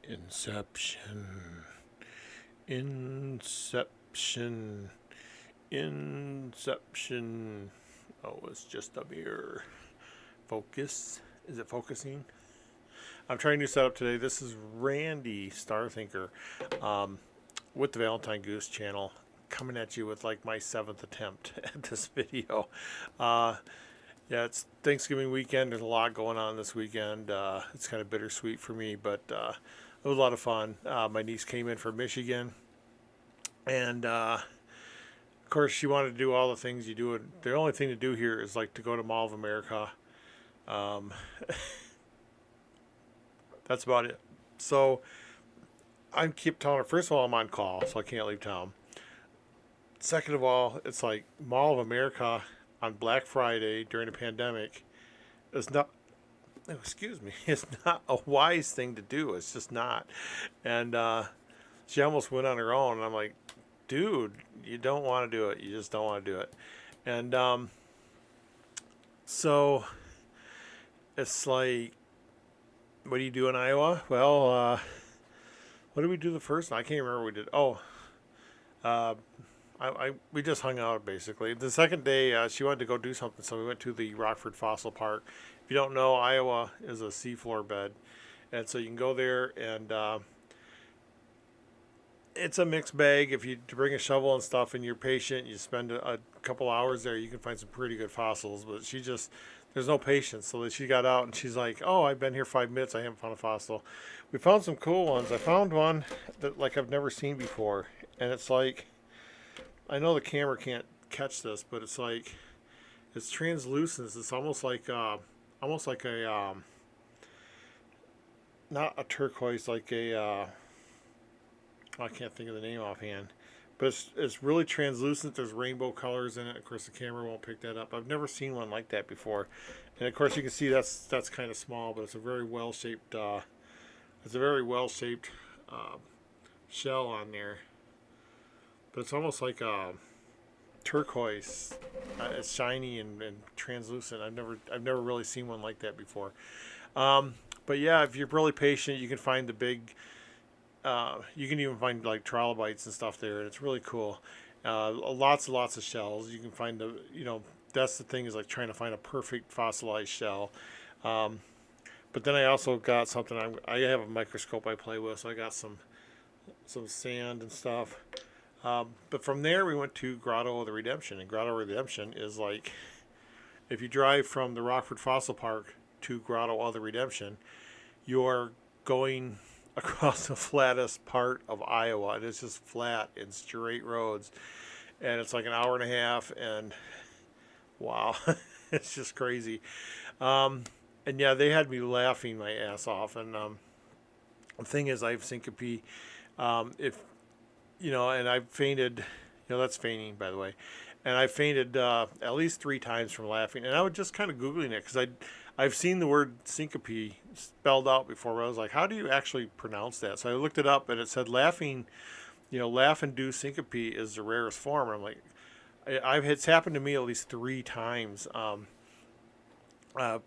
Inception. Inception. Inception. Oh, it's just a mirror. Focus. Is it focusing? I'm trying a new setup today. This is Randy Starthinker um, with the Valentine Goose channel coming at you with like my seventh attempt at this video. Uh, yeah, it's Thanksgiving weekend. There's a lot going on this weekend. It's kind of bittersweet for me, but it was a lot of fun. My niece came in from Michigan, and of course, she wanted to do all the things you do. The only thing to do here is like to go to Mall of America. Um, that's about it. So I keep telling her, first of all, I'm on call, so I can't leave town. Second of all, it's like Mall of America on Black Friday during the pandemic is not, oh, excuse me, it's not a wise thing to do. It's just not. And she almost went on her own. And I'm like, dude, you don't want to do it. You just don't want to do it. And so it's like, what do you do in Iowa? Well, what did we do the first one? I can't remember what we did. Oh, uh, we just hung out basically. The second day, she wanted to go do something, so we went to the Rockford Fossil Park. If you don't know, Iowa is a seafloor bed, and so you can go there, and it's a mixed bag. If you bring a shovel and stuff, and you're patient, you spend a couple hours there, you can find some pretty good fossils. But she just there's no patience, so she got out and she's like, "Oh, I've been here 5 minutes. I haven't found a fossil." We found some cool ones. I found one that like I've never seen before, and it's like I know the camera can't catch this, but it's like it's translucent. It's almost like a not a turquoise, like a I can't think of the name offhand, but it's really translucent. There's rainbow colors in it. Of course, the camera won't pick that up. I've never seen one like that before, and of course, you can see that's kind of small, but it's a very well shaped. It's a very well shaped uh, shell on there, but it's almost like a turquoise. It's shiny and translucent. I've never really seen one like that before. Um, but yeah, if you're really patient, you can find the big. You can even find like trilobites and stuff there, and it's really cool. Lots and lots of shells. You can find that's the thing is like trying to find a perfect fossilized shell. Um, but then I also got something. I have a microscope I play with, so I got some sand and stuff. But from there, we went to Grotto of the Redemption, and Grotto of the Redemption is like if you drive from the Rockford Fossil Park to Grotto of the Redemption, you're going across the flattest part of Iowa, and it's just flat and straight roads, and it's like an hour and a half, and wow, it's just crazy. Um, and yeah, they had me laughing my ass off, and the thing is, I have syncope. If and I've fainted. That's fainting, by the way. And I fainted at least 3 times from laughing. And I was just kind of googling it because I've seen the word syncope spelled out before. But I was like, how do you actually pronounce that? So I looked it up, and it said laughing. Laugh-induced syncope is the rarest form. And I'm like, it's happened to me at least 3 times. Uh,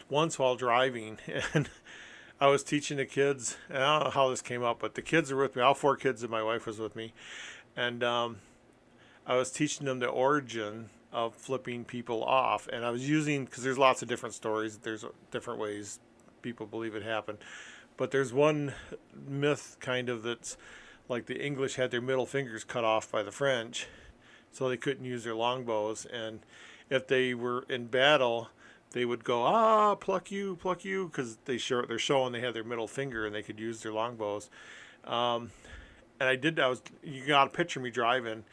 Once while driving, and I was teaching the kids. And I don't know how this came up, but the kids are with me. All 4 kids and my wife was with me, and I was teaching them the origin of flipping people off, and I was using because there's lots of different stories. There's different ways people believe it happened, but there's one myth kind of that's like the English had their middle fingers cut off by the French, so they couldn't use their longbows, and if they were in battle, they would go pluck you, because they're showing they had their middle finger and they could use their longbows. Um, and I did. You got to picture me driving,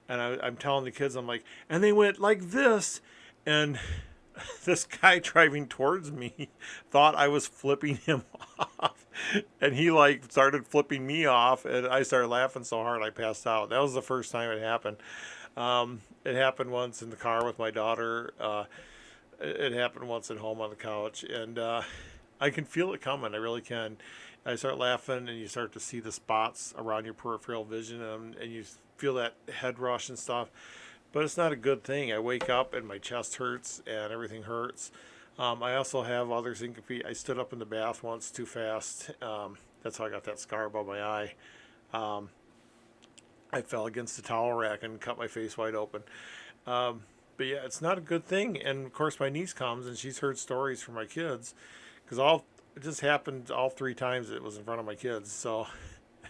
and I'm telling the kids, I'm like, and they went like this, and this guy driving towards me thought I was flipping him off, and he like started flipping me off, and I started laughing so hard I passed out. That was the first time it happened. It happened once in the car with my daughter. It happened once at home on the couch, and I can feel it coming. I really can. I start laughing, and you start to see the spots around your peripheral vision, and you feel that head rush and stuff. But it's not a good thing. I wake up and my chest hurts and everything hurts. I also have other syncope. I stood up in the bath once too fast. That's how I got that scar above my eye. Um, I fell against the towel rack and cut my face wide open. Um, but yeah, it's not a good thing. And of course, my niece comes and she's heard stories from my kids because all it just happened all 3 times it was in front of my kids. So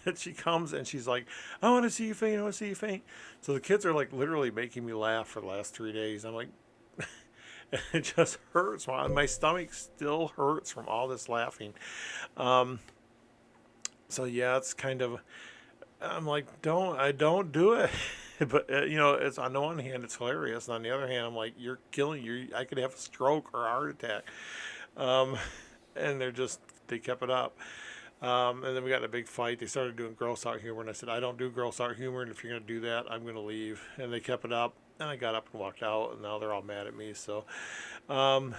and she comes and she's like, "I want to see you faint. I want to see you faint." So the kids are like literally making me laugh for the last 3 days. I'm like, it just hurts. My stomach still hurts from all this laughing. Um, so yeah, it's kind of. I'm like, I don't do it. But it's on the one hand, it's hilarious, and on the other hand, I'm like, you're killing you. I could have a stroke or a heart attack. Um, and they kept it up. And then we got in a big fight. They started doing gross out humor, and I said, I don't do gross out humor, and if you're going to do that, I'm going to leave. And they kept it up, and I got up and walked out, and now they're all mad at me. So, um,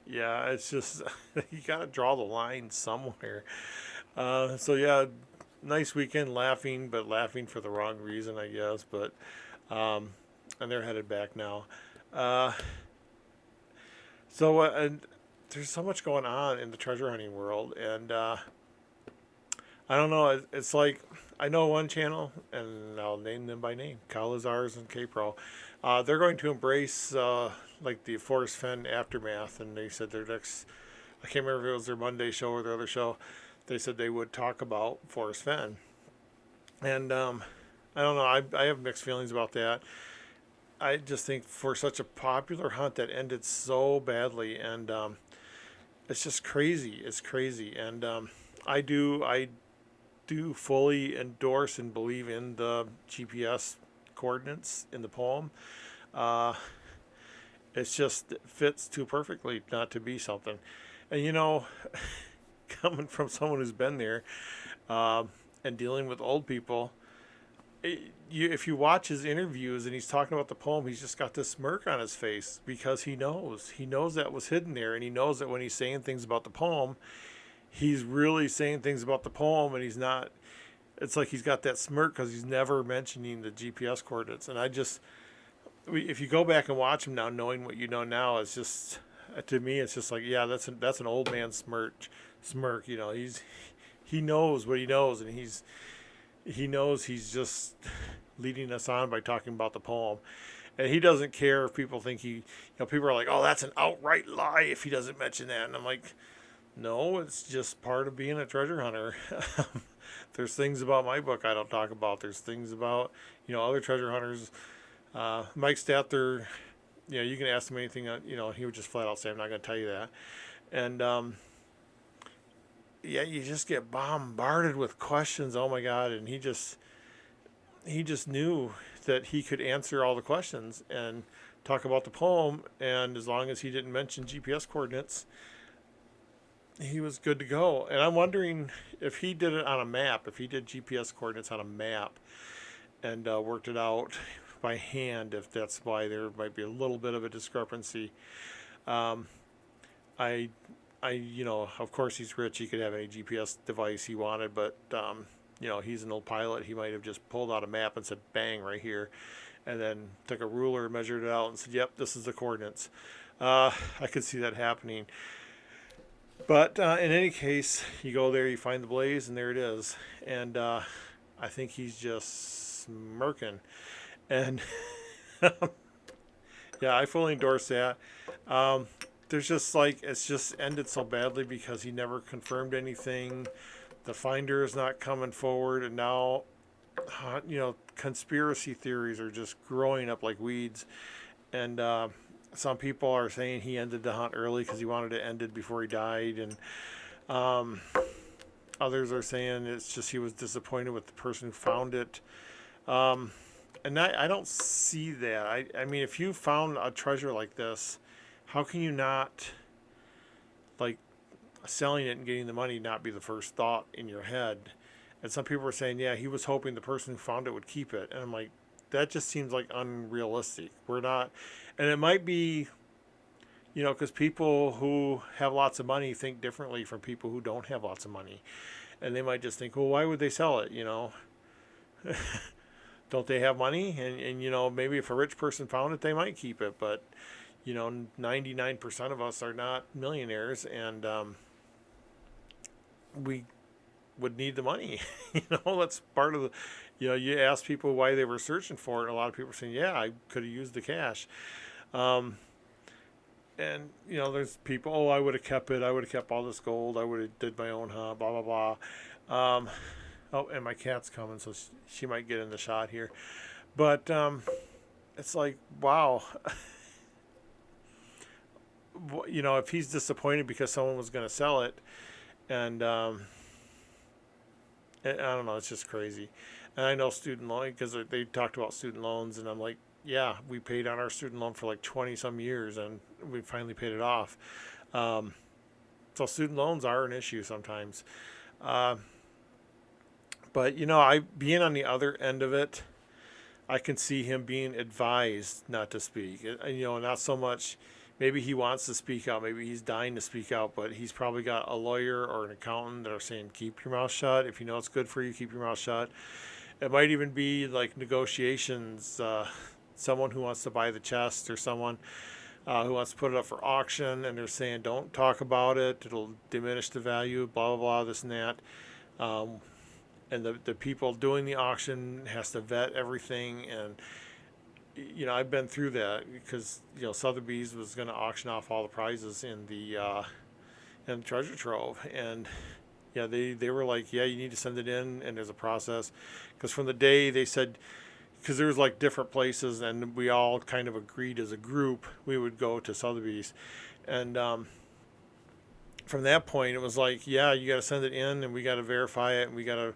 yeah, it's just, you got to draw the line somewhere. So, yeah, nice weekend laughing, but laughing for the wrong reason, I guess. But, um, and they're headed back now. Uh, and there's so much going on in the treasure hunting world, and, I don't know. It's like I know one channel, and I'll name them by name: Calazars and K-Pro. They're going to embrace like the Forrest Fenn aftermath, and they said their next. I can't remember if it was their Monday show or their other show. They said they would talk about Forrest Fenn, and I don't know. I have mixed feelings about that. I just think for such a popular hunt that ended so badly, and it's just crazy. It's crazy, and I do fully endorse and believe in the GPS coordinates in the poem. Uh, it's just it fits too perfectly not to be something. And coming from someone who's been there uh, and dealing with old people, if you watch his interviews and he's talking about the poem, he's just got this smirk on his face because he knows that was hidden there, and he knows that when he's saying things about the poem, he's really saying things about the poem, and he's not. It's like he's got that smirk because he's never mentioning the GPS coordinates. And if you go back and watch him now, knowing what you know now, it's just to me, it's just like, yeah, that's an old man smirk. Smirk, he knows what he knows, and he knows he's just leading us on by talking about the poem. And he doesn't care if people think people are like, oh, that's an outright lie if he doesn't mention that. And I'm like, no, it's just part of being a treasure hunter. There's things about my book I don't talk about. There's things about, other treasure hunters. Mike Stather, you can ask him anything, he would just flat out say, I'm not going to tell you that. And, yeah, you just get bombarded with questions. Oh my God. And he just knew that he could answer all the questions and talk about the poem. And as long as he didn't mention GPS coordinates, he was good to go. And I'm wondering if he did it on a map, if he did GPS coordinates on a map and worked it out by hand, if that's why there might be a little bit of a discrepancy. Um, I, of course he's rich. He could have any GPS device he wanted, but, he's an old pilot. He might have just pulled out a map and said, bang, right here. And then took a ruler, measured it out, and said, yep, this is the coordinates. I could see that happening. But in any case, you go there, you find the blaze, and there it is. And I think he's just smirking. And yeah, I fully endorse that. There's just it's just ended so badly because he never confirmed anything. The finder is not coming forward, and now, conspiracy theories are just growing up like weeds. And some people are saying he ended the hunt early because he wanted it ended before he died, and others are saying it's just he was disappointed with the person who found it. And I don't see that. I mean, if you found a treasure like this, how can you not, like, selling it and getting the money not be the first thought in your head? And some people are saying, yeah, he was hoping the person who found it would keep it. And I'm like, that just seems like unrealistic. We're not, and it might be, because people who have lots of money think differently from people who don't have lots of money. And they might just think, well, why would they sell it, Don't they have money? And maybe if a rich person found it, they might keep it. But, 99% of us are not millionaires. And we would need the money. That's part of the, you ask people why they were searching for it. And a lot of people are saying, yeah, I could have used the cash. Um, and there's people, oh, I would have kept it. I would have kept all this gold. I would have did my own, blah, blah, blah. Oh, and my cat's coming, so she might get in the shot here. But it's like, wow. If he's disappointed because someone was going to sell it, and I don't know, it's just crazy. And I know student loan, because they talked about student loans, and I'm like, yeah, we paid on our student loan for like 20 some years, and we finally paid it off. Um, so student loans are an issue sometimes. Uh, but I being on the other end of it, I can see him being advised not to speak. Not so much. Maybe he wants to speak out. Maybe he's dying to speak out, but he's probably got a lawyer or an accountant that are saying, keep your mouth shut. If you know it's good for you, keep your mouth shut. It might even be like negotiations. Someone who wants to buy the chest, or someone who wants to put it up for auction, and they're saying, don't talk about it. It'll diminish the value, blah, blah, blah, this and that. Um, and the people doing the auction has to vet everything. And I've been through that, because Sotheby's was going to auction off all the prizes in the treasure trove. And yeah, they were like, yeah, you need to send it in, and there's a process. Because from the day they said, because there was like different places, and we all kind of agreed as a group we would go to Sotheby's. And from that point, it was like, yeah, you got to send it in, and we got to verify it, and we got to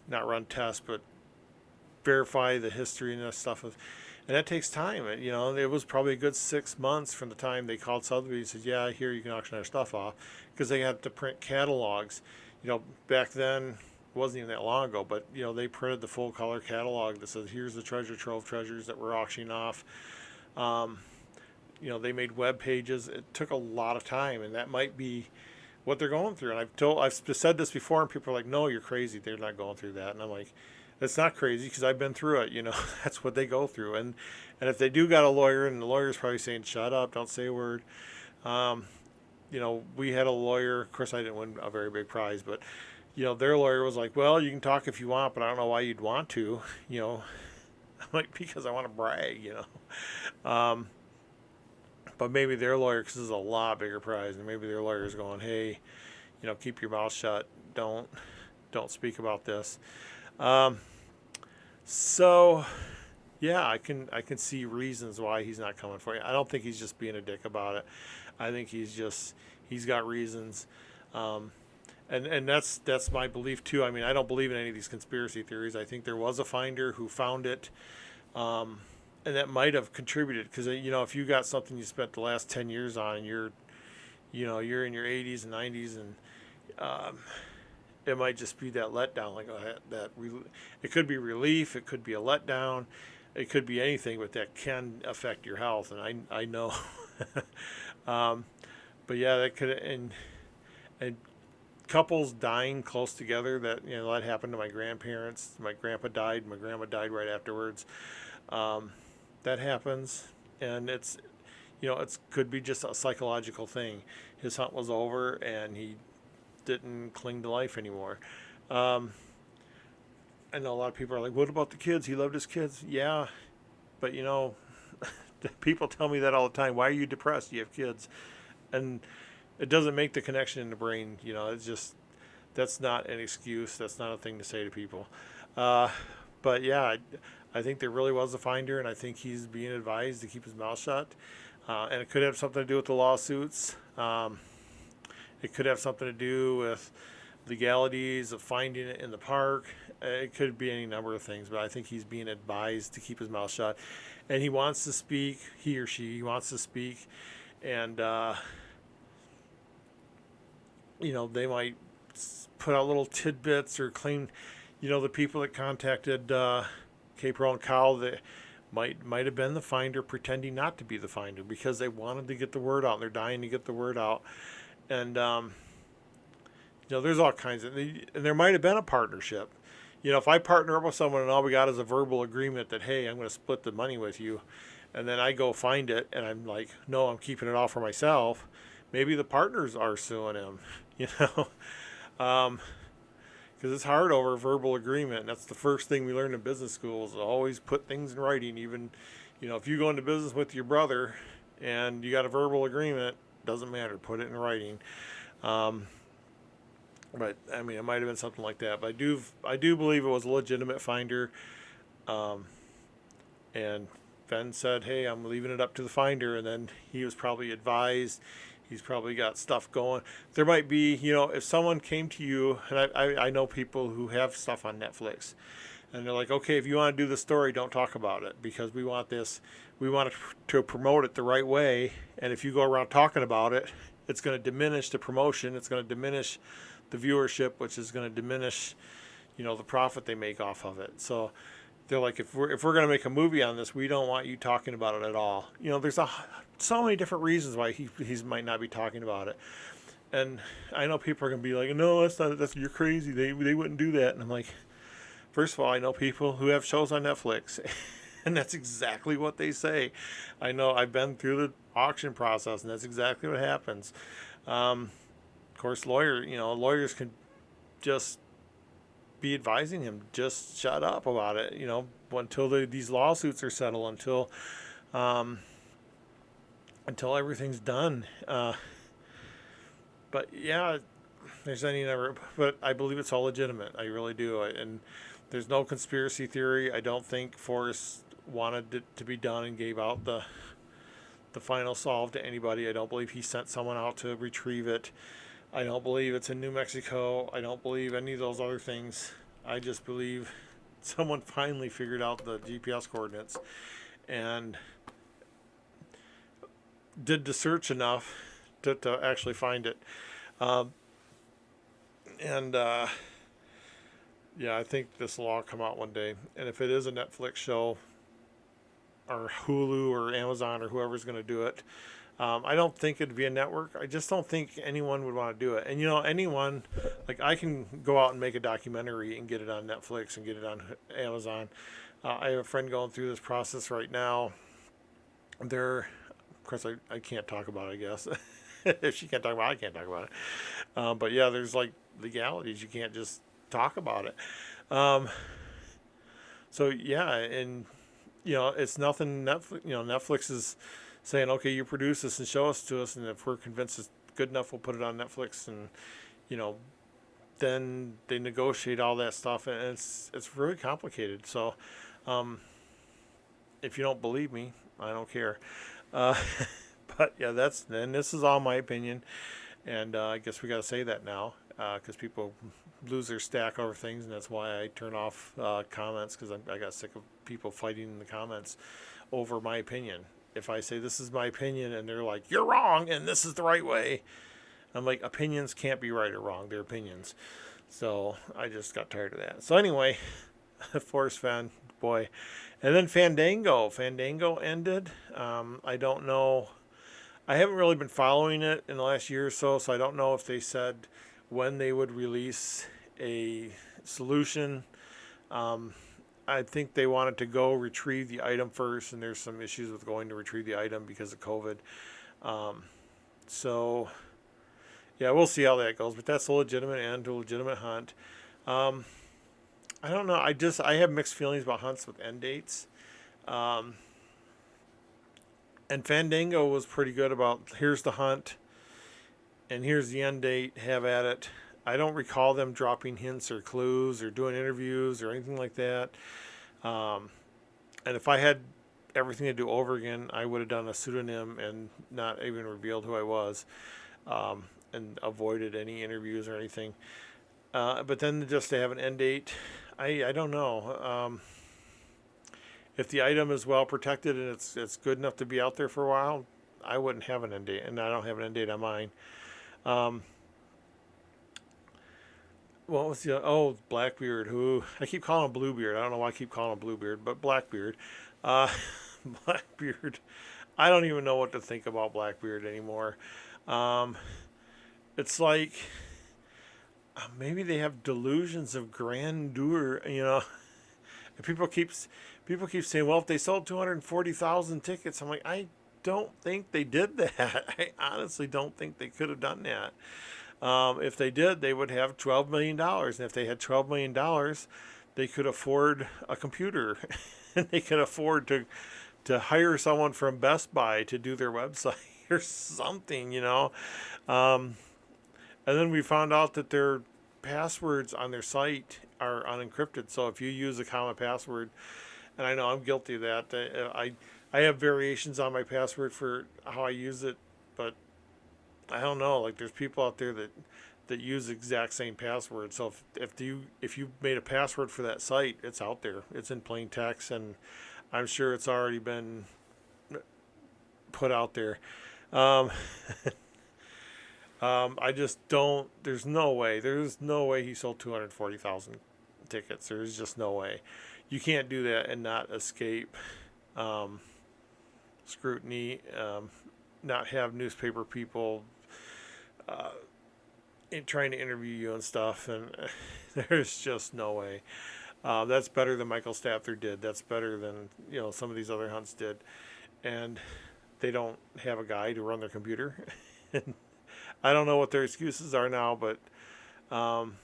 not run tests, but verify the history and that stuff. And that takes time. It was probably a good 6 months from the time they called Sotheby's and said, yeah, here, you can auction our stuff off, because they had to print catalogs. Back then, it wasn't even that long ago, but they printed the full color catalog that says, here's the treasure trove treasures that we're auctioning off. They made web pages. It took a lot of time, and that might be what they're going through. And I've said this before, and people are like, no, you're crazy, they're not going through that. And I'm like, it's not crazy, because I've been through it. That's what they go through. And if they do got a lawyer, and the lawyer's probably saying, shut up, don't say a word. We had a lawyer. Of course, I didn't win a very big prize, but their lawyer was like, well, you can talk if you want, but I don't know why you'd want to. I'm like, because I want to brag. But maybe their lawyer, because this is a lot bigger prize, and maybe their lawyer's going, hey, keep your mouth shut. Don't speak about this. So, yeah, I can see reasons why he's not coming for you. I don't think he's just being a dick about it. I think he's got reasons. And that's my belief too. I mean, I don't believe in any of these conspiracy theories. I think there was a finder who found it, and that might have contributed, because if you got something you spent the last 10 years on, and you're in your 80s and 90s, and it might just be that letdown. Like it could be relief, it could be a letdown, it could be anything, but that can affect your health. And I know, but yeah, that could. And couples dying close together, that happened to my grandparents. My grandpa died, my grandma died right afterwards. That happens, and it could be just a psychological thing. His hunt was over, and he didn't cling to life anymore. I know a lot of people are like, what about the kids? He loved his kids. Yeah, but people tell me that all the time. Why are you depressed? You have kids. And it doesn't make the connection in the brain. It's just, that's not an excuse. That's not a thing to say to people. But yeah, I think there really was a finder, and I think he's being advised to keep his mouth shut. And it could have something to do with the lawsuits. It could have something to do with legalities of finding it in the park. It could be any number of things, but I think he's being advised to keep his mouth shut. And he wants to speak, he or she wants to speak, and they might put out little tidbits or claim, the people that contacted Cape Rowan Cow, that might have been the finder pretending not to be the finder, because they wanted to get the word out, and they're dying to get the word out. And there's all kinds of, and there might have been a partnership. If I partner up with someone and all we got is a verbal agreement that, hey, I'm going to split the money with you, and then I go find it and I'm like, no, I'm keeping it all for myself, maybe the partners are suing him. Because it's hard over verbal agreement. That's the first thing we learn in business schools. Always put things in writing. Even, if you go into business with your brother and you got a verbal agreement, doesn't matter. Put it in writing. Um, but I mean, it might have been something like that. But I do believe it was a legitimate finder. Um, and Fenn said, "Hey, I'm leaving it up to the finder," and then he was probably advised. He's probably got stuff going. There might be, if someone came to you, and I know people who have stuff on Netflix, and they're like, okay, if you want to do the story, don't talk about it because we want this, we want to promote it the right way, and if you go around talking about it, it's going to diminish the promotion, it's going to diminish the viewership, which is going to diminish, the profit they make off of it. So they're like, if we're going to make a movie on this, we don't want you talking about it at all. There's so many different reasons why he might not be talking about it. And I know people are going to be like, no, you're crazy. They wouldn't do that. And I'm like, first of all, I know people who have shows on Netflix, and that's exactly what they say. I know I've been through the auction process, and that's exactly what happens. Of course, lawyers can just be advising him, just shut up about it, until these lawsuits are settled, um, until everything's done. But yeah, there's any never. But I believe it's all legitimate. I really do. And there's no conspiracy theory. I don't think Forrest wanted it to be done and gave out the final solve to anybody. I don't believe he sent someone out to retrieve it. I don't believe it's in New Mexico. I don't believe any of those other things. I just believe someone finally figured out the GPS coordinates and did the search enough to actually find it. Um, and Yeah, I think this will all come out one day. And if it is a Netflix show or Hulu or Amazon or whoever's going to do it, I don't think it'd be a network. I just don't think anyone would want to do it. And anyone, like I can go out and make a documentary and get it on Netflix and get it on Amazon. I have a friend going through this process right now. Of course, I can't talk about it, I guess. If she can't talk about it, I can't talk about it. But yeah, there's like legalities. You can't just talk about it. Um, so yeah, and it's nothing. Netflix is saying, okay, you produce this and show us to us, and if we're convinced it's good enough, we'll put it on Netflix, and you know, then they negotiate all that stuff, and it's really complicated. So, um, if you don't believe me, I don't care. Uh, but yeah, this is all my opinion, and I guess we got to say that now because people lose their stack over things, and that's why I turn off comments because I got sick of people fighting in the comments over my opinion. If I say this is my opinion and they're like, you're wrong and this is the right way, I'm like, opinions can't be right or wrong. They're opinions. So I just got tired of that. So anyway, Forrest fan, boy. And then Fandango. Fandango ended. I don't know. I haven't really been following it in the last year or so, so I don't know if they said when they would release a solution. I think they wanted to go retrieve the item first, and there's some issues with going to retrieve the item because of COVID. So, yeah, we'll see how that goes. But that's a legitimate end to a legitimate hunt. Um, I don't know. I have mixed feelings about hunts with end dates. Um, and Fandango was pretty good about here's the hunt, and here's the end date. Have at it. I don't recall them dropping hints or clues or doing interviews or anything like that. And if I had everything to do over again, I would have done a pseudonym and not even revealed who I was, and avoided any interviews or anything. But then just to have an end date, I don't know. If the item is well protected and it's good enough to be out there for a while, I wouldn't have an end date, and I don't have an end date on mine. Um, What was Blackbeard? Who I keep calling him Bluebeard. I don't know why I keep calling him Bluebeard, but Blackbeard. Uh, Blackbeard. I don't even know what to think about Blackbeard anymore. Um, it's like maybe they have delusions of grandeur. And people keep saying, well, if they sold 240,000 tickets, I'm like, I don't think they did that. I honestly don't think they could have done that. If they did, they would have $12 million. And if they had $12 million, they could afford a computer. And they could afford to hire someone from Best Buy to do their website or something, you know. Um, and then we found out that their passwords on their site are unencrypted. So if you use a common password, and I know I'm guilty of that, I have variations on my password for how I use it, but I don't know. Like there's people out there that use the exact same password. So if you made a password for that site, it's out there. It's in plain text, and I'm sure it's already been put out there. Um, I just don't. There's no way. There's no way he sold 240,000 tickets. There's just no way. You can't do that and not escape um, scrutiny. Not have newspaper people uh, trying to interview you and stuff. And there's just no way. That's better than Michael Stafford did. That's better than some of these other hunts did. And they don't have a guy to run their computer. And I don't know what their excuses are now, but also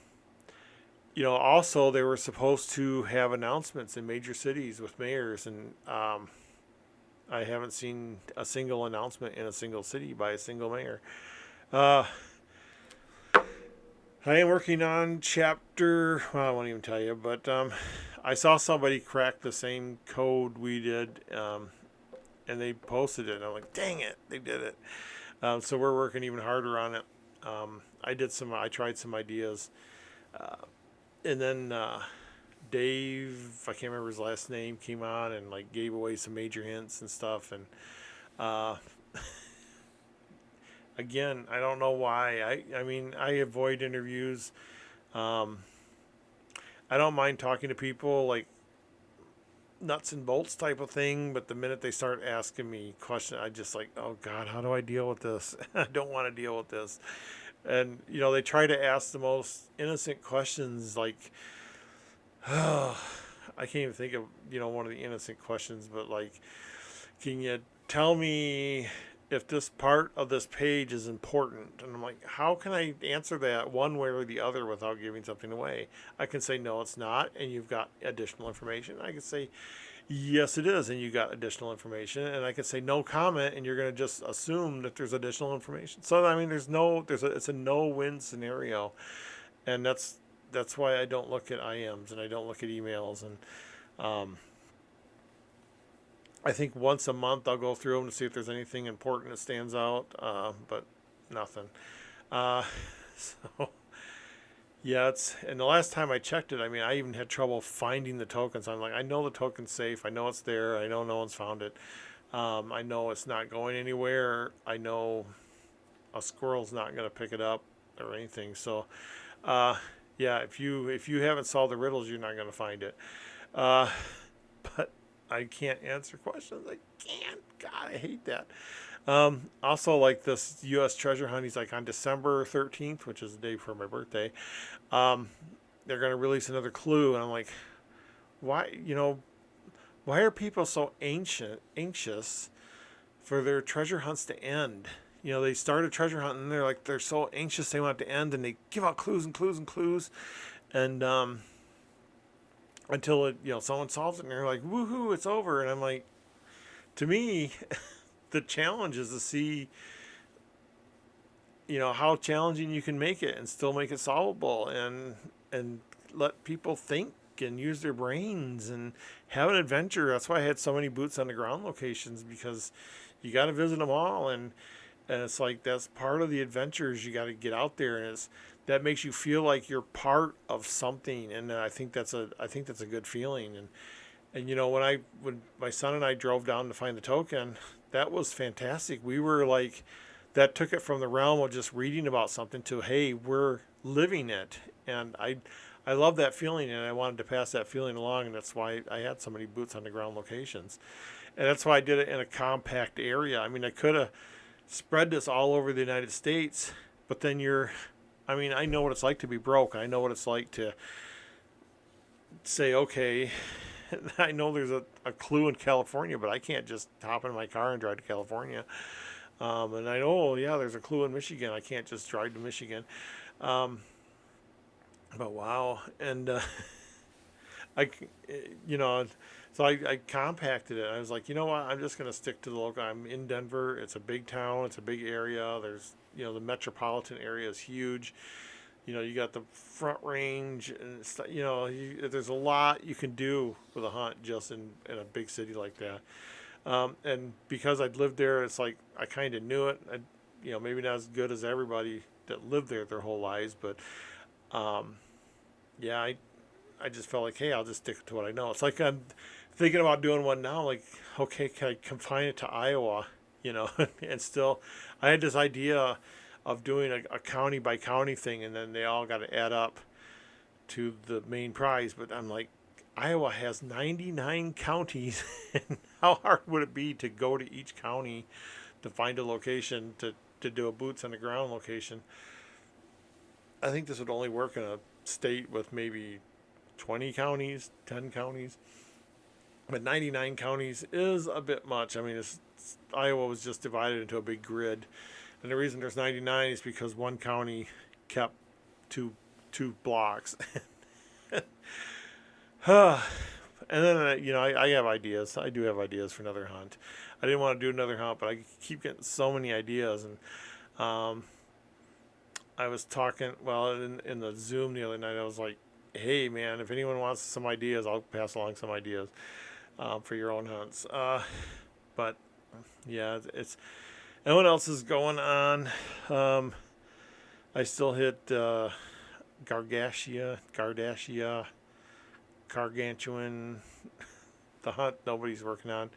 they were supposed to have announcements in major cities with mayors, and I haven't seen a single announcement in a single city by a single mayor. Uh, I am working on chapter. Well, I won't even tell you, but I saw somebody crack the same code we did, and they posted it. And I'm like, dang it, they did it. So we're working even harder on it. I tried some ideas, and then Dave, I can't remember his last name, came on and like gave away some major hints and stuff. And uh, again, I don't know why. I mean, I avoid interviews. Um, I don't mind talking to people like nuts and bolts type of thing, but the minute they start asking me questions, I just like, oh God, how do I deal with this? I don't want to deal with this. And they try to ask the most innocent questions, like, oh, I can't even think of one of the innocent questions, but like, can you tell me if this part of this page is important? And I'm like, how can I answer that one way or the other without giving something away? I can say no, it's not, and you've got additional information. I can say yes, it is, and you got additional information. And I can say no comment, and you're going to just assume that there's additional information. So I mean, it's a no-win scenario, and that's why I don't look at IMs and I don't look at emails. And I think once a month I'll go through them to see if there's anything important that stands out, but nothing. Uh, so yeah, and the last time I checked it, I mean, I even had trouble finding the tokens. I'm like, I know the token's safe. I know it's there. I know no one's found it. I know it's not going anywhere. I know a squirrel's not going to pick it up or anything. So, yeah, if you haven't solved the riddles, you're not going to find it. But I can't answer questions. I can't. God, I hate that. Also, like this U.S. treasure hunt, he's like on December 13th, which is the day before my birthday. They're going to release another clue, and I'm like, why are people so anxious for their treasure hunts to end? They start a treasure hunt, and they're so anxious they want it to end, and they give out clues and clues and clues, and until someone solves it, and they're like, woohoo, it's over. And I'm like, to me, the challenge is to see how challenging you can make it and still make it solvable, and let people think and use their brains and have an adventure. That's why I had so many boots on the ground locations, because you got to visit them all, and it's like that's part of the adventures. You got to get out there, and that makes you feel like you're part of something, and I think that's a good feeling. And when my son and I drove down to find the token, that was fantastic. We were like, that took it from the realm of just reading about something to, hey, we're living it. And I love that feeling, and I wanted to pass that feeling along, and that's why I had so many boots on the ground locations. And that's why I did it in a compact area. I mean, I could have spread this all over the United States, but then I know what it's like to be broke. I know what it's like to say, okay, I know there's a clue in California, but I can't just hop in my car and drive to California. And I know, oh, yeah, there's a clue in Michigan. I can't just drive to Michigan. Um, but wow. And I, you know, so I compacted it. I was like, you know what? I'm just going to stick to the local. I'm in Denver. It's a big town. It's a big area. There's, the metropolitan area is huge. You got the Front Range, and there's a lot you can do with a hunt just in a big city like that. And because I'd lived there, it's like I kind of knew it. Maybe not as good as everybody that lived there their whole lives, but um, yeah, I just felt like, hey, I'll just stick to what I know. It's like I'm thinking about doing one now. Like, okay, can I confine it to Iowa? And still, I had this idea of doing a county by county thing, and then they all got to add up to the main prize. But I'm like, Iowa has 99 counties, and how hard would it be to go to each county to find a location to do a boots on the ground location? I think this would only work in a state with maybe 20 counties, 10 counties. But 99 counties is a bit much. I mean, Iowa was just divided into a big grid. And the reason there's 99 is because one county kept two blocks. And then, I have ideas. I do have ideas for another hunt. I didn't want to do another hunt, but I keep getting so many ideas. And I was talking, well, in the Zoom the other night, I was like, hey, man, if anyone wants some ideas, I'll pass along some ideas for your own hunts. But, yeah, and what else is going on? I still hit Gardassia, Gargantuan, the hunt nobody's working on,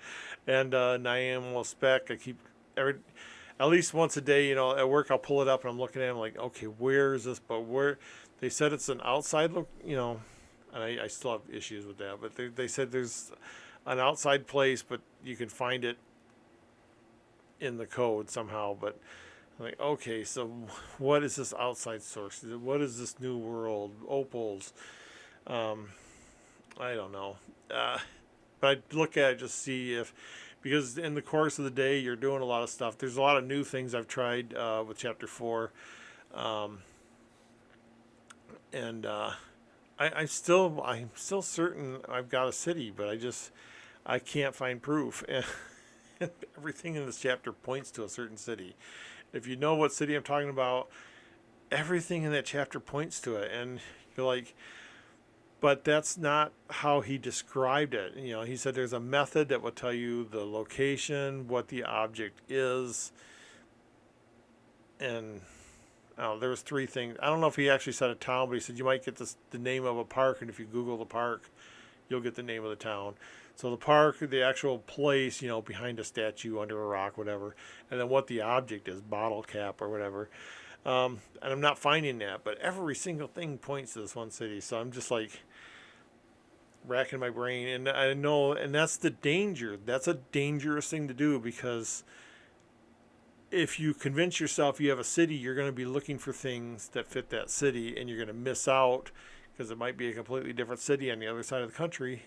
and Niam spec. I keep at least once a day. At work I'll pull it up and I'm looking at it. I'm like, okay, where is this? But where they said it's an outside look, and I still have issues with that. But they said there's an outside place, but you can find it in the code somehow. But I'm like, okay, so what is this outside source? What is this new world? Opals. I don't know. But I look at it just see if, because in the course of the day you're doing a lot of stuff. There's a lot of new things I've tried with Chapter 4. And I'm still certain I've got a city, but I can't find proof. And everything in this chapter points to a certain city. If you know what city I'm talking about, everything in that chapter points to it, and you're like, but that's not how he described it. He said there's a method that will tell you the location, what the object is, and there was three things. I don't know if he actually said a town, but he said you might get the name of a park, and if you Google the park, you'll get the name of the town. So the park, the actual place, behind a statue, under a rock, whatever, and then what the object is, bottle cap or whatever. And I'm not finding that, but every single thing points to this one city. So I'm just like racking my brain, and I know, and that's the danger. That's a dangerous thing to do, because if you convince yourself you have a city, you're going to be looking for things that fit that city, and you're going to miss out because it might be a completely different city on the other side of the country.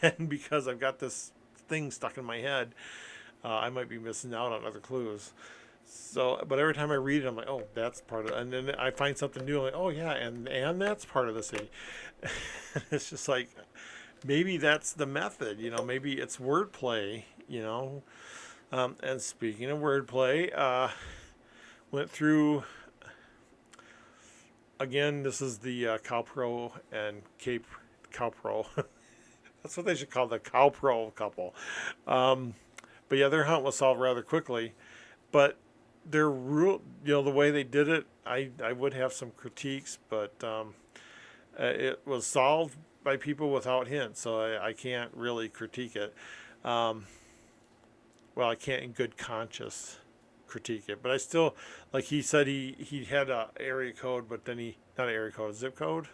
And because I've got this thing stuck in my head, I might be missing out on other clues. So, but every time I read it, I'm like, oh, that's part of it. And then I find something new. I'm like, oh, yeah, and that's part of the city. It's just like, maybe that's the method, maybe it's wordplay, And speaking of wordplay, went through, again, this is the Cowpro and Cape Cowpro. That's what they should call the Cowpro couple. But yeah, their hunt was solved rather quickly. But their rule, the way they did it, I would have some critiques, but it was solved by people without hints, so I can't really critique it. Well, I can't in good conscience critique it, but I still, like he said, he had a area code, but then not area code, zip code,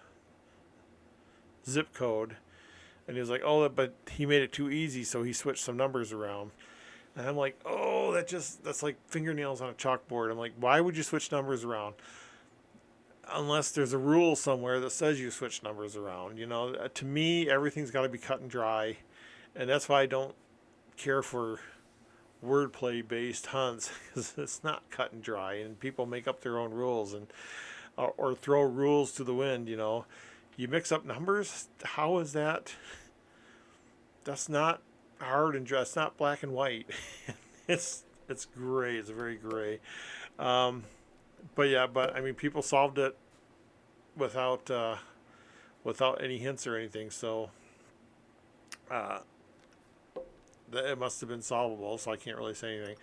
and he was like, oh, but he made it too easy, so he switched some numbers around. And I'm like, oh, that's like fingernails on a chalkboard. I'm like, why would you switch numbers around? Unless there's a rule somewhere that says you switch numbers around. To me, everything's got to be cut and dry. And that's why I don't care for wordplay based hunts because it's not cut and dry, and people make up their own rules and or throw rules to the wind. You mix up numbers. How is that? That's not hard and dry. It's not black and white. It's gray. It's very gray. Um, but yeah, but I mean, people solved it without without any hints or anything. So uh, it must have been solvable. So I can't really say anything.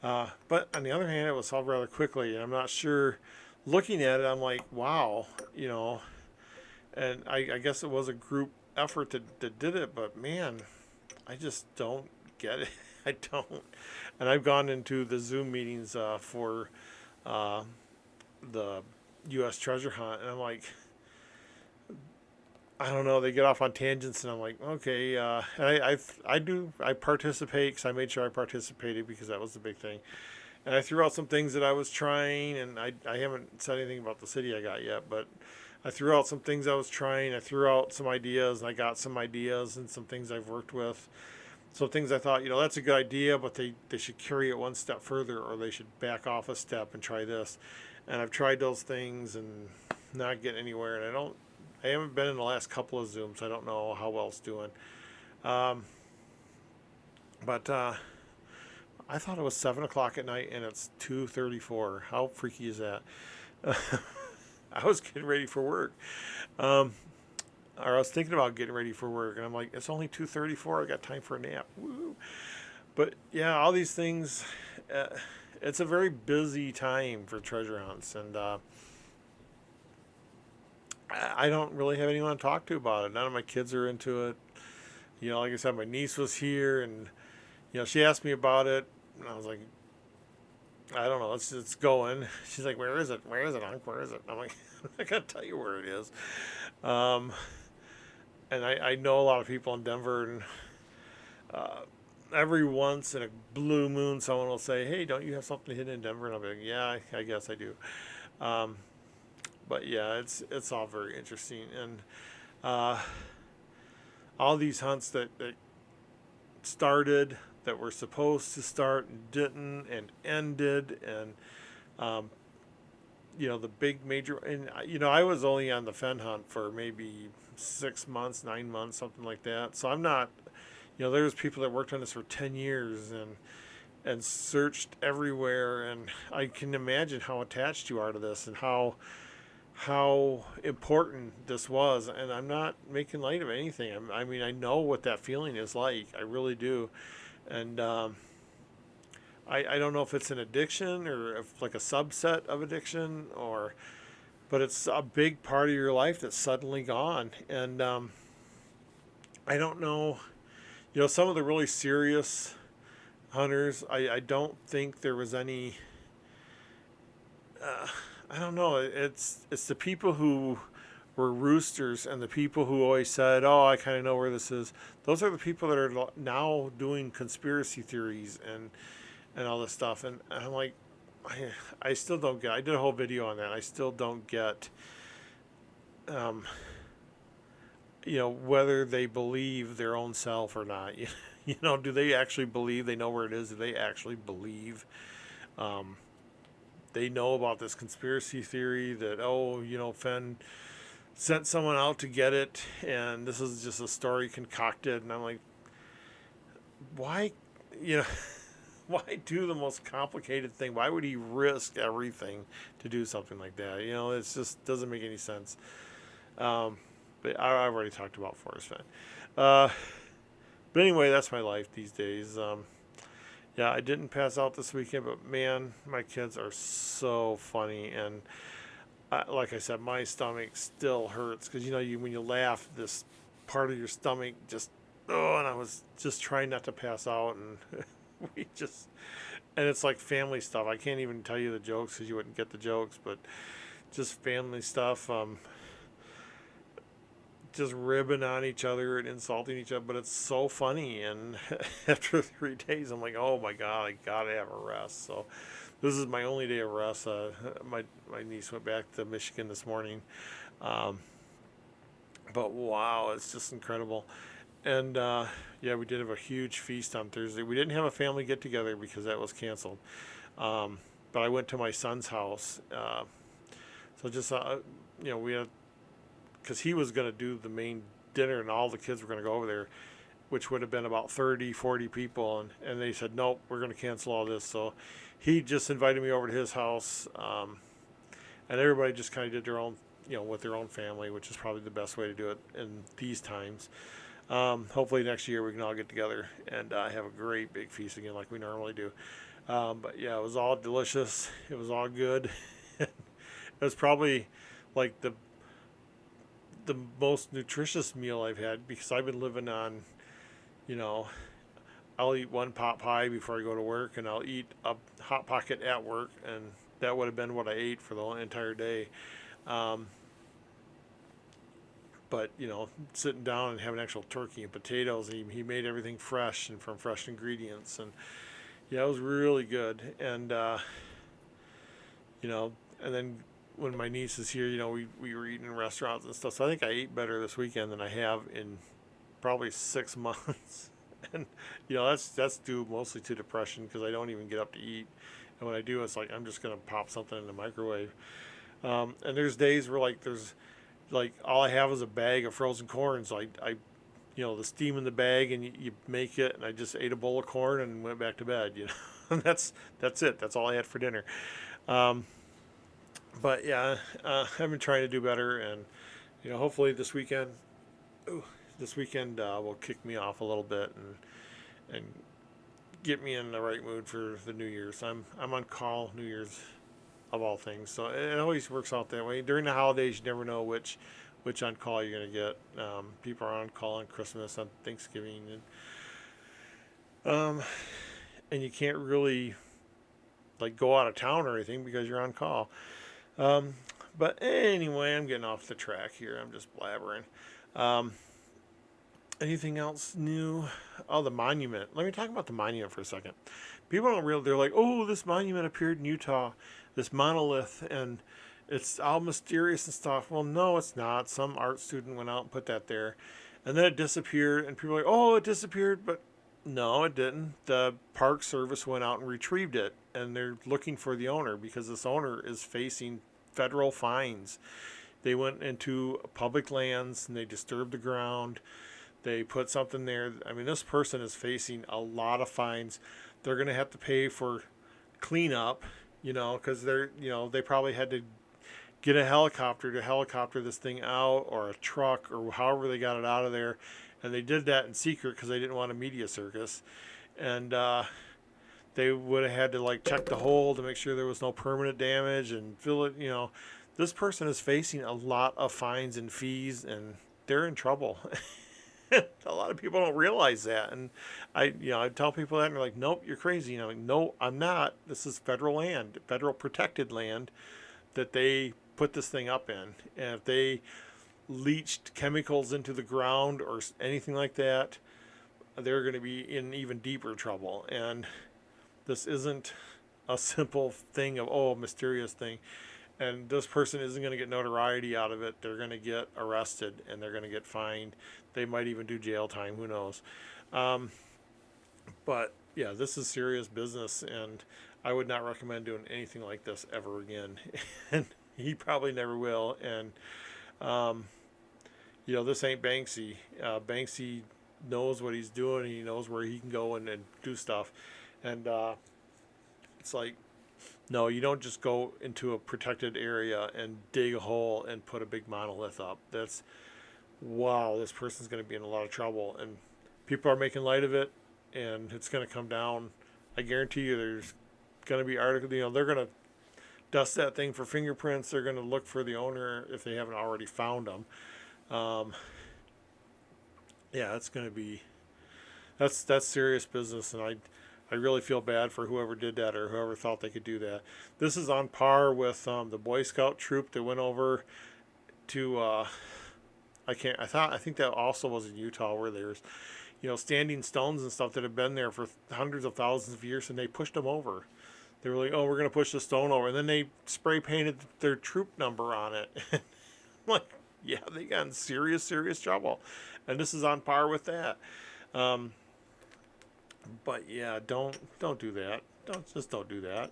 But on the other hand, it was solved rather quickly, and I'm not sure. Looking at it, I'm like, wow, and I guess it was a group effort that did it, but man, I just don't get it. I don't. And I've gone into the Zoom meetings for uh, the U.S. treasure hunt, and I'm like, I don't know. They get off on tangents, and I'm like, okay. And I participate because I made sure I participated because that was the big thing. And I threw out some things that I was trying, and I haven't said anything about the city I got yet, but I threw out some things I was trying. I threw out some ideas, and I got some ideas and some things I've worked with. Some things I thought, that's a good idea, but they should carry it one step further, or they should back off a step and try this. And I've tried those things and not getting anywhere. And I haven't been in the last couple of Zooms. I don't know how well it's doing. Um, but I thought it was 7 o'clock at night, and it's 2:34. How freaky is that? I was getting ready for work. Um, or I was thinking about getting ready for work, and I'm like, it's only 2:34. I got time for a nap. Woo. But yeah, all these things. It's a very busy time for treasure hunts, and I don't really have anyone to talk to about it. None of my kids are into it. Like I said, my niece was here, and she asked me about it, and I was like, I don't know. It's going. She's like, where is it? Where is it, Unc? Where is it? I'm like, I'm not gonna tell you where it is. Um, and I know a lot of people in Denver, and uh, every once in a blue moon, someone will say, hey, don't you have something hidden in Denver? And I'll be like, yeah, I guess I do. Um, but yeah, it's all very interesting, and uh, all these hunts that started, that were supposed to start and didn't, and ended, and um, the big major, and I was only on the Fenn hunt for maybe 6 months, 9 months, something like that. So I'm not, there's people that worked on this for 10 years and searched everywhere, and I can imagine how attached you are to this and how important this was. And I'm not making light of anything. I mean, I know what that feeling is like. I really do. And I don't know if it's an addiction or if like a subset of addiction, but it's a big part of your life that's suddenly gone. And I don't know, some of the really serious hunters, I don't think there was any, I don't know. It's the people who were roosters and the people who always said, oh, I kind of know where this is. Those are the people that are now doing conspiracy theories and all this stuff. And I'm like, I still don't get, I did a whole video on that. I still don't get, whether they believe their own self or not. Do they actually believe they know where it is? Do they actually believe they know about this conspiracy theory that, Fenn sent someone out to get it, and this is just a story concocted? And I'm like, why, why do the most complicated thing? Why would he risk everything to do something like that? It just doesn't make any sense. But I've already talked about Forrest Fenn. But anyway, that's my life these days. Yeah, I didn't pass out this weekend, but man, my kids are so funny. And like I said, my stomach still hurts because, when you laugh, this part of your stomach just, and I was just trying not to pass out. And and it's like family stuff. I can't even tell you the jokes because you wouldn't get the jokes, but just family stuff. Just ribbing on each other and insulting each other, but it's so funny. And after 3 days, I'm like, oh my God, I gotta have a rest. So this is my only day of rest. My niece went back to Michigan this morning, but wow, it's just incredible. And yeah, we did have a huge feast on Thursday. We didn't have a family get together because that was canceled. Um, but I went to my son's house. So just we had, because he was going to do the main dinner and all the kids were going to go over there, which would have been about 30, 40 people. And they said, nope, we're going to cancel all this. So he just invited me over to his house. And everybody just kind of did their own, with their own family, which is probably the best way to do it in these times. Hopefully next year we can all get together and have a great big feast again like we normally do. But yeah, it was all delicious. It was all good. It was probably like the most nutritious meal I've had because I've been living on, you know, I'll eat one pot pie before I go to work, and I'll eat a hot pocket at work, and that would have been what I ate for the entire day. Um, but sitting down and having actual turkey and potatoes, he made everything fresh and from fresh ingredients, and yeah, it was really good. And and then when my niece is here, we were eating in restaurants and stuff. So I think I ate better this weekend than I have in probably 6 months. And that's due mostly to depression because I don't even get up to eat. And when I do, it's like I'm just gonna pop something in the microwave. And there's days where there's all I have is a bag of frozen corn. So I the steam in the bag, and you make it. And I just ate a bowl of corn and went back to bed. And that's it. That's all I had for dinner. Um, but yeah, I've been trying to do better, and hopefully this weekend will kick me off a little bit and get me in the right mood for the New Year's. I'm on call New Year's of all things, so it always works out that way. During the holidays, you never know which on call you're gonna get. People are on call on Christmas, on Thanksgiving, and you can't really go out of town or anything because you're on call. Um, but anyway, I'm getting off the track here. I'm just blabbering. Um, Anything else new? Oh, the monument. Let me talk about the monument for a second. People don't realize, they're like, oh, this monument appeared in Utah, this monolith, and it's all mysterious and stuff. Well, no, it's not. Some art student went out and put that there, and then it disappeared, and people are like, oh, it disappeared, but no, it didn't. The Park Service went out and retrieved it, and they're looking for the owner because this owner is facing federal fines. They went into public lands and they disturbed the ground. They put something there. I mean, this person is facing a lot of fines. They're going to have to pay for cleanup, because they probably had to get a helicopter to helicopter this thing out, or a truck, or however they got it out of there. And they did that in secret because they didn't want a media circus. And they would have had to check the hole to make sure there was no permanent damage and fill it. This person is facing a lot of fines and fees, and they're in trouble. A lot of people don't realize that, and I tell people that, and they're like, "Nope, you're crazy." I'm like, "No, I'm not. This is federal land, federal protected land that they put this thing up in, and if they leached chemicals into the ground or anything like that, they're going to be in even deeper trouble." And this isn't a simple thing of mysterious thing. And this person isn't going to get notoriety out of it. They're going to get arrested and they're going to get fined. They might even do jail time. Who knows? But yeah, this is serious business, and I would not recommend doing anything like this ever again. And he probably never will. And this ain't Banksy. Banksy knows what he's doing. He knows where he can go and do stuff. And it's like, no, you don't just go into a protected area and dig a hole and put a big monolith up. Wow, this person's going to be in a lot of trouble. And people are making light of it, and it's going to come down. I guarantee you there's going to be articles, they're going to dust that thing for fingerprints. They're going to look for the owner if they haven't already found them. Yeah, it's going to be, that's serious business, and I really feel bad for whoever did that or whoever thought they could do that. This is on par with the Boy Scout troop that went over to I think that also was in Utah, where there's standing stones and stuff that have been there for hundreds of thousands of years, and they pushed them over. They were like, oh, we're going to push the stone over, and then they spray painted their troop number on it. I'm like, yeah, they you got in serious trouble. And this is on par with that. Um, but yeah, don't do that. Don't do that.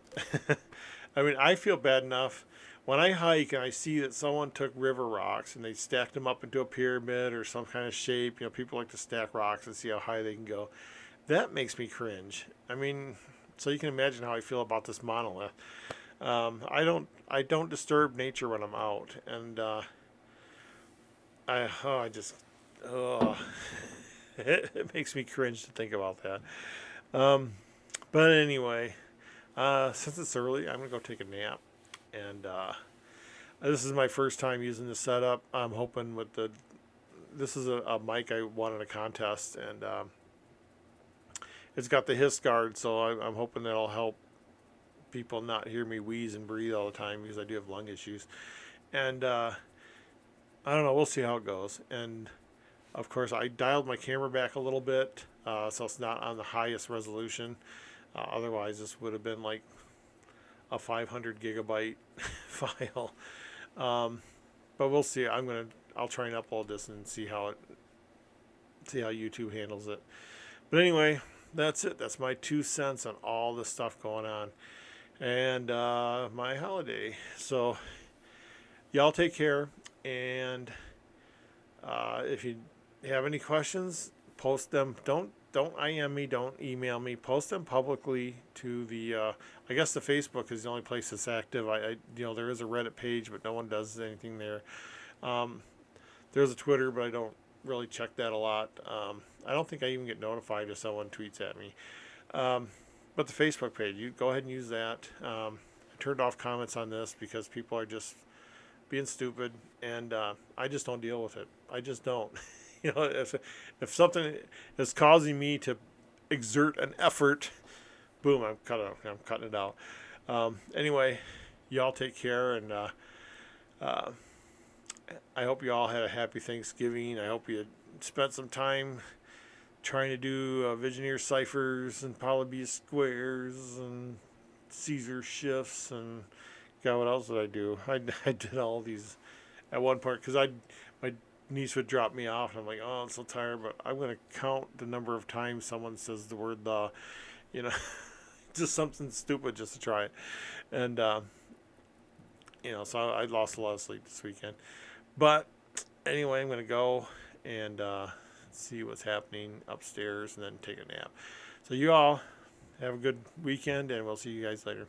I mean, I feel bad enough when I hike and I see that someone took river rocks and they stacked them up into a pyramid or some kind of shape. You know, people like to stack rocks and see how high they can go. That makes me cringe. I mean, so you can imagine how I feel about this monolith. I don't disturb nature when I'm out, and I just oh, it makes me cringe to think about that. Um, but anyway, since it's early, I'm gonna go take a nap, and this is my first time using the setup. I'm hoping with the this is a mic I won in a contest, and it's got the hiss guard, so I'm hoping that'll help people not hear me wheeze and breathe all the time because I do have lung issues. And I don't know. We'll see how it goes. And of course, I dialed my camera back a little bit, so it's not on the highest resolution. Otherwise, this would have been like a 500 gigabyte file. But we'll see. I'll try and upload this and see how YouTube handles it. But anyway, that's it. That's my 2 cents on all this stuff going on, and my holiday. So y'all take care, and if you have any questions, post them. Don't IM me. Don't email me. Post them publicly to the. I guess the Facebook is the only place that's active. There is a Reddit page, but no one does anything there. There's a Twitter, but I don't really check that a lot. I don't think I even get notified if someone tweets at me. But the Facebook page, you go ahead and use that. I turned off comments on this because people are just being stupid, and I just don't deal with it. I just don't. If something is causing me to exert an effort, boom, I'm cutting it out. Anyway, y'all take care, and I hope you all had a happy Thanksgiving. I hope you spent some time trying to do Visioneer ciphers and Polybius squares and Caesar shifts and God, what else did I do? I did all these at one point because my niece would drop me off and I'm like, oh, I'm so tired, but I'm gonna count the number of times someone says the word the, you know, just something stupid just to try it, and so I lost a lot of sleep this weekend. But anyway, I'm gonna go and see what's happening upstairs and then take a nap. So you all have a good weekend, and we'll see you guys later.